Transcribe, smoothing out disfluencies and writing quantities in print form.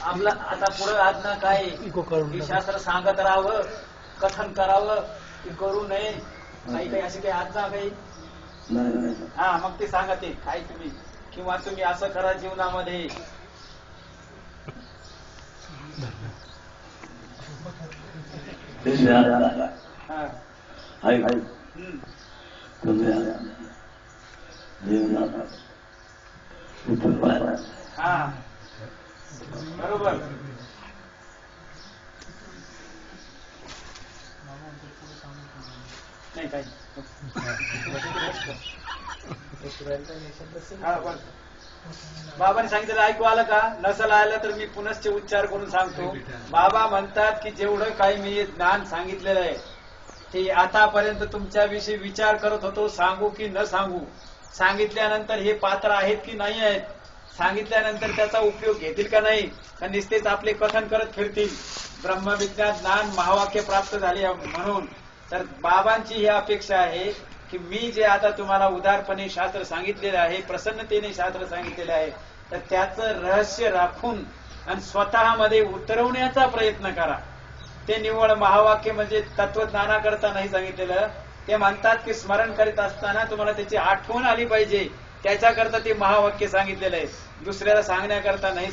आपला आता पुढे आज्ञा काय की शास्त्र सांगत राहावं, कथन करावं की करू नये, काही काही अशी काही आज्ञा काही? हा, मग ते सांगा ते काय तुम्ही, किंवा तुम्ही असं करा जीवनामध्ये. हा, बरोबर. नाही काही बाबांनी सांगितलं ऐकू आलं का? नसल आलं तर मी पुनश्च उच्चार करून सांगतो. बाबा म्हणतात की जेवढं काही मी ज्ञान सांगितलेलं आहे ते आतापर्यंत तुमच्याविषयी विचार करत होतो, सांगू की न सांगू. सांगितल्यानंतर हे पात्र आहेत की नाही आहेत, सांगितल्यानंतर त्याचा उपयोग घेतील का नाही, का नुसतेच आपले कथन करत फिरतील. ब्रह्मविद्या ज्ञान महावाक्य प्राप्त झाले म्हणून तर बाबांची ही अपेक्षा आहे की मी जे आता तुम्हाला उदारपणे शास्त्र सांगितलेलं आहे, प्रसन्नतेने शास्त्र सांगितलेलं आहे, तर त्याचं रहस्य राखून आणि स्वतःमध्ये उतरवण्याचा प्रयत्न करा. ते निव्वळ महावाक्य म्हणजे तत्वज्ञानाकरता नाही सांगितलेलं. ते म्हणतात की स्मरण करीत असताना तुम्हाला त्याची आठवण आली पाहिजे, त्याच्याकरता ते महावाक्य सांगितलेलं आहे, दुसऱ्याला सांगण्याकरता नाही.